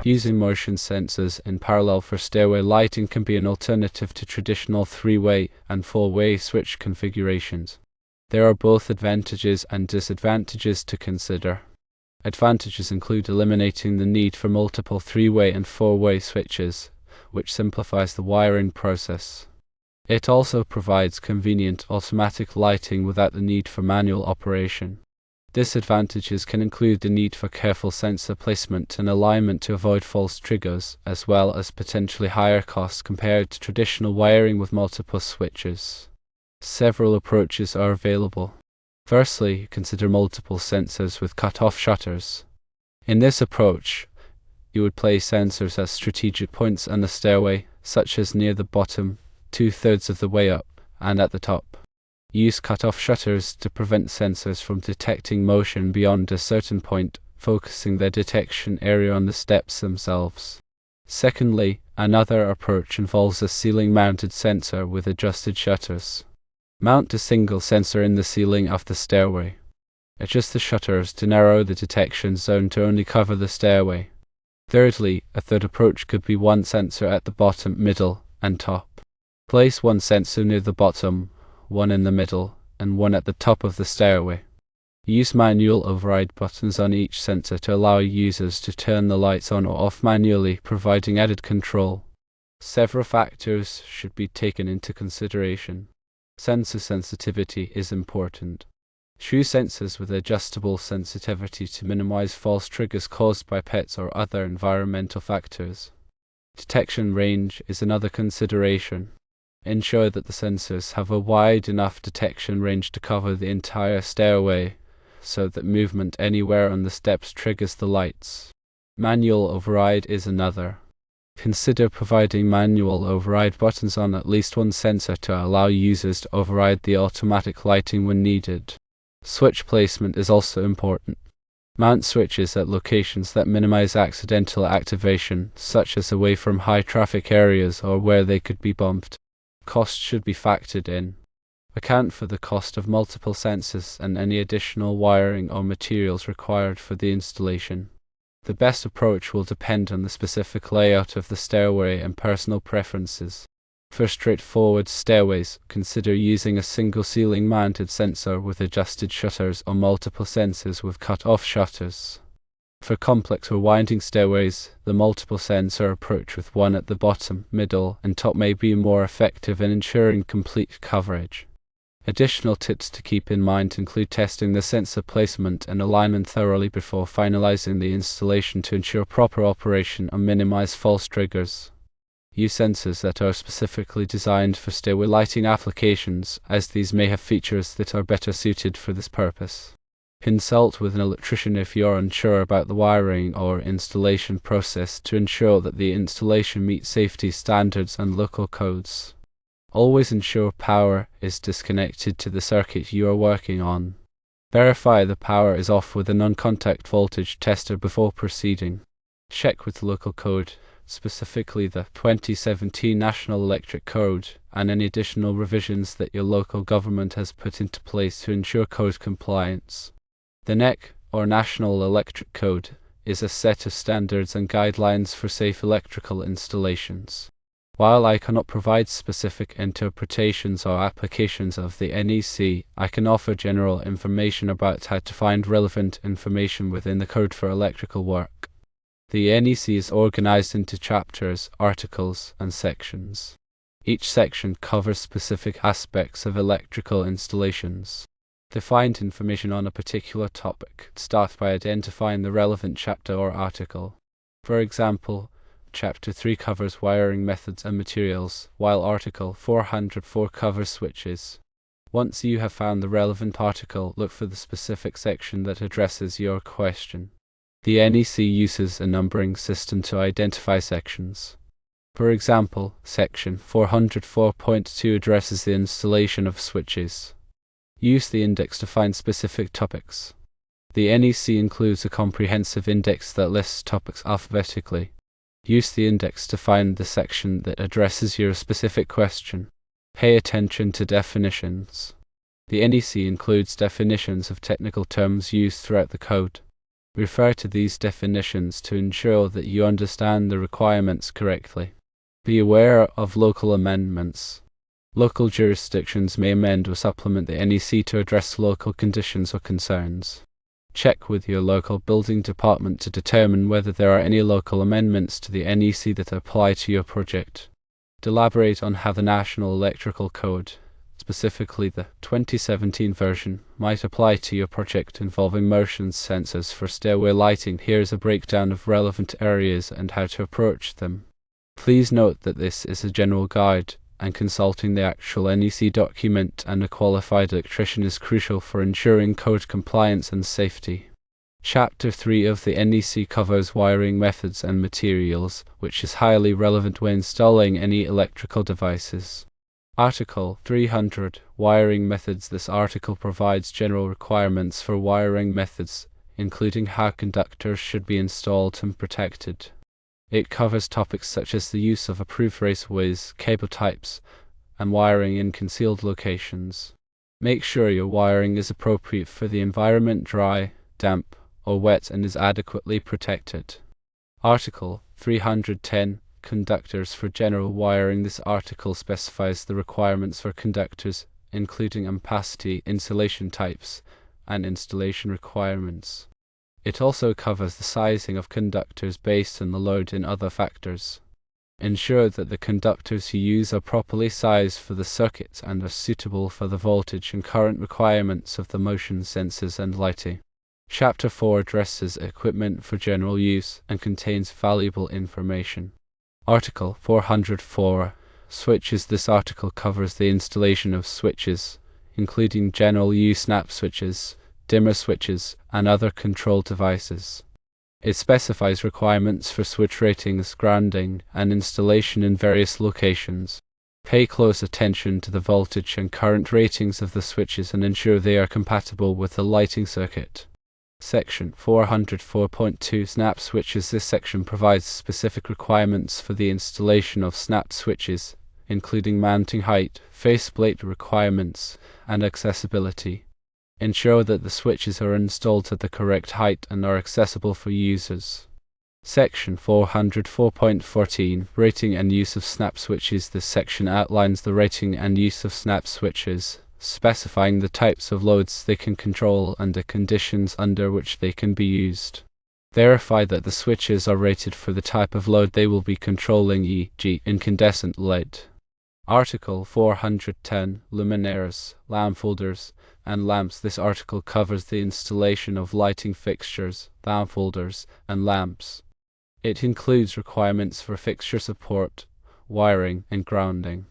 Using motion sensors in parallel for stairway lighting can be an alternative to traditional 3-way and 4-way switch configurations. There are both advantages and disadvantages to consider. Advantages include eliminating the need for multiple 3-way and 4-way switches, which simplifies the wiring process. It also provides convenient automatic lighting without the need for manual operation. Disadvantages can include the need for careful sensor placement and alignment to avoid false triggers, as well as potentially higher costs compared to traditional wiring with multiple switches. Several approaches are available. Firstly, consider multiple sensors with cut-off shutters. In this approach, you would place sensors at strategic points on the stairway, such as near the bottom, 2/3 of the way up, and at the top. Use cut-off shutters to prevent sensors from detecting motion beyond a certain point, focusing their detection area on the steps themselves. Secondly, another approach involves a ceiling-mounted sensor with adjusted shutters. Mount a single sensor in the ceiling of the stairway. Adjust the shutters to narrow the detection zone to only cover the stairway. Thirdly, a third approach could be one sensor at the bottom, middle, and top. Place one sensor near the bottom, one in the middle, and one at the top of the stairway. Use manual override buttons on each sensor to allow users to turn the lights on or off manually, providing added control. Several factors should be taken into consideration. Sensor sensitivity is important. Choose sensors with adjustable sensitivity to minimize false triggers caused by pets or other environmental factors. Detection range is another consideration. Ensure that the sensors have a wide enough detection range to cover the entire stairway, so that movement anywhere on the steps triggers the lights. Manual override is another. Consider providing manual override buttons on at least one sensor to allow users to override the automatic lighting when needed. Switch placement is also important. Mount switches at locations that minimize accidental activation, such as away from high traffic areas or where they could be bumped. Costs should be factored in. Account for the cost of multiple sensors and any additional wiring or materials required for the installation. The best approach will depend on the specific layout of the stairway and personal preferences. For straightforward stairways, consider using a single ceiling-mounted sensor with adjusted shutters or multiple sensors with cut-off shutters. For complex or winding stairways, the multiple sensor approach with one at the bottom, middle, and top may be more effective in ensuring complete coverage. Additional tips to keep in mind include testing the sensor placement and alignment thoroughly before finalizing the installation to ensure proper operation and minimize false triggers. Use sensors that are specifically designed for stairway lighting applications, as these may have features that are better suited for this purpose. Consult with an electrician if you are unsure about the wiring or installation process to ensure that the installation meets safety standards and local codes. Always ensure power is disconnected to the circuit you are working on. Verify the power is off with a non-contact voltage tester before proceeding. Check with the local code, specifically the 2017 National Electric Code, and any additional revisions that your local government has put into place to ensure code compliance. The NEC, or National Electric Code, is a set of standards and guidelines for safe electrical installations. While I cannot provide specific interpretations or applications of the NEC, I can offer general information about how to find relevant information within the code for electrical work. The NEC is organized into chapters, articles, and sections. Each section covers specific aspects of electrical installations. To find information on a particular topic, start by identifying the relevant chapter or article. For example, Chapter 3 covers wiring methods and materials, while Article 404 covers switches. Once you have found the relevant article, look for the specific section that addresses your question. The NEC uses a numbering system to identify sections. For example, Section 404.2 addresses the installation of switches. Use the index to find specific topics. The NEC includes a comprehensive index that lists topics alphabetically. Use the index to find the section that addresses your specific question. Pay attention to definitions. The NEC includes definitions of technical terms used throughout the code. Refer to these definitions to ensure that you understand the requirements correctly. Be aware of local amendments. Local jurisdictions may amend or supplement the NEC to address local conditions or concerns. Check with your local building department to determine whether there are any local amendments to the NEC that apply to your project. Elaborate on how the National Electrical Code, specifically the 2017 version, might apply to your project involving motion sensors for stairway lighting. Here is a breakdown of relevant areas and how to approach them. Please note that this is a general guide, and consulting the actual NEC document and a qualified electrician is crucial for ensuring code compliance and safety. Chapter 3 of the NEC covers wiring methods and materials, which is highly relevant when installing any electrical devices. Article 300, Wiring Methods. This article provides general requirements for wiring methods, including how conductors should be installed and protected. It covers topics such as the use of approved raceways, cable types, and wiring in concealed locations. Make sure your wiring is appropriate for the environment, dry, damp, or wet, and is adequately protected. Article 310, Conductors for general wiring. This article specifies the requirements for conductors, including ampacity, insulation types, and installation requirements. It also covers the sizing of conductors based on the load and other factors. Ensure that the conductors you use are properly sized for the circuit and are suitable for the voltage and current requirements of the motion sensors and lighting. Chapter 4 addresses equipment for general use and contains valuable information. Article 404, Switches. This article covers the installation of switches, including general use snap switches, dimmer switches, and other control devices. It specifies requirements for switch ratings, grounding, and installation in various locations. Pay close attention to the voltage and current ratings of the switches and ensure they are compatible with the lighting circuit. Section 404.2 Snap switches. This section provides specific requirements for the installation of snap switches, including mounting height, faceplate requirements, and accessibility. Ensure that the switches are installed at the correct height and are accessible for users. Section 404.14 Rating and use of snap switches. This section outlines the rating and use of snap switches, specifying the types of loads they can control and the conditions under which they can be used. Verify that the switches are rated for the type of load they will be controlling, e.g. incandescent LED. Article 410 Luminaires, lamp holders, and lamps. This article covers the installation of lighting fixtures, lamp holders, and lamps. It includes requirements for fixture support, wiring, and grounding.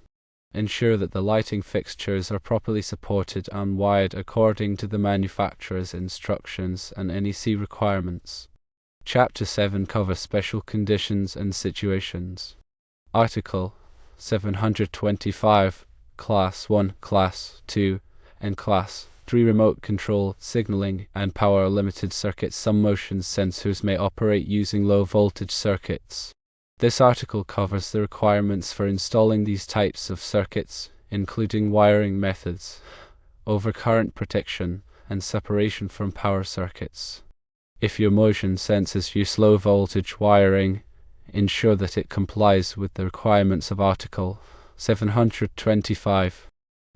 Ensure that the lighting fixtures are properly supported and wired according to the manufacturer's instructions and NEC requirements. Chapter 7 covers special conditions and situations. Article 725, Class 1, Class 2, and Class 3 remote control, signaling, and power limited circuits. Some motion sensors may operate using low voltage circuits. This article covers the requirements for installing these types of circuits, including wiring methods, overcurrent protection, and separation from power circuits. If your motion sensors use low voltage wiring, ensure that it complies with the requirements of Article 725.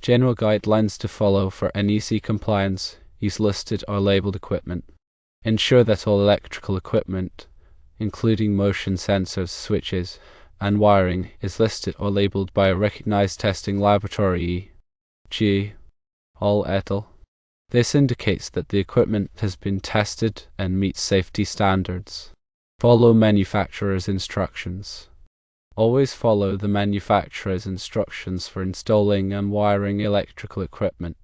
General guidelines to follow for NEC compliance. Use listed or labeled equipment. Ensure that all electrical equipment, including motion sensors, switches, and wiring, is listed or labeled by a recognized testing laboratory, e.g. all ETL. This indicates that the equipment has been tested and meets safety standards. Follow manufacturer's instructions. Always follow the manufacturer's instructions for installing and wiring electrical equipment.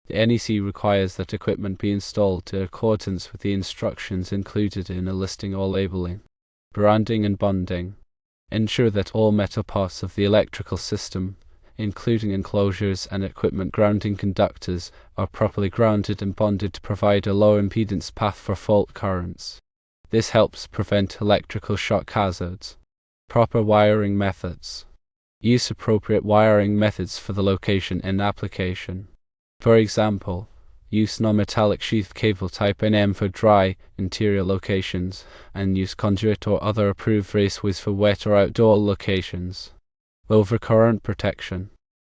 The NEC requires that equipment be installed in accordance with the instructions included in a listing or labeling. Branding and bonding. Ensure that all metal parts of the electrical system, including enclosures and equipment grounding conductors, are properly grounded and bonded to provide a low impedance path for fault currents. This helps prevent electrical shock hazards. Proper wiring methods. Use appropriate wiring methods for the location and application. For example, Use non-metallic sheath cable type NM for dry, interior locations, and use conduit or other approved raceways for wet or outdoor locations. Overcurrent protection.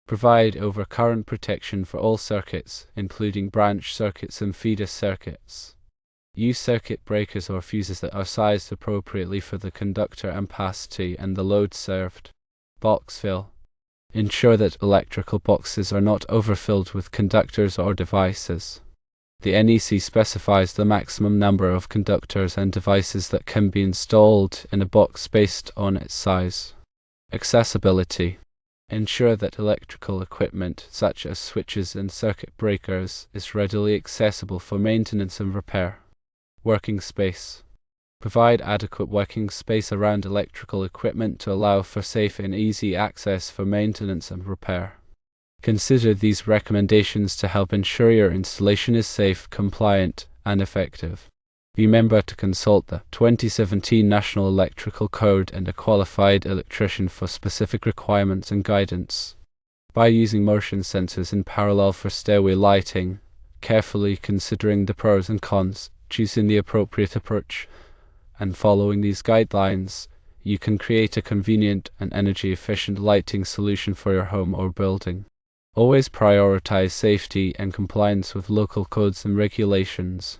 Provide overcurrent protection for all circuits, including branch circuits and feeder circuits. Use circuit breakers or fuses that are sized appropriately for the conductor ampacity and the load served. Box fill. Ensure that electrical boxes are not overfilled with conductors or devices. The NEC specifies the maximum number of conductors and devices that can be installed in a box based on its size. Accessibility. Ensure that electrical equipment, such as switches and circuit breakers, is readily accessible for maintenance and repair. Working space. Provide adequate working space around electrical equipment to allow for safe and easy access for maintenance and repair. Consider these recommendations to help ensure your installation is safe, compliant, and effective. Remember to consult the 2017 National Electrical Code and a qualified electrician for specific requirements and guidance. By using motion sensors in parallel for stairway lighting, carefully considering the pros and cons, choosing the appropriate approach, and following these guidelines, you can create a convenient and energy-efficient lighting solution for your home or building. Always prioritize safety and compliance with local codes and regulations.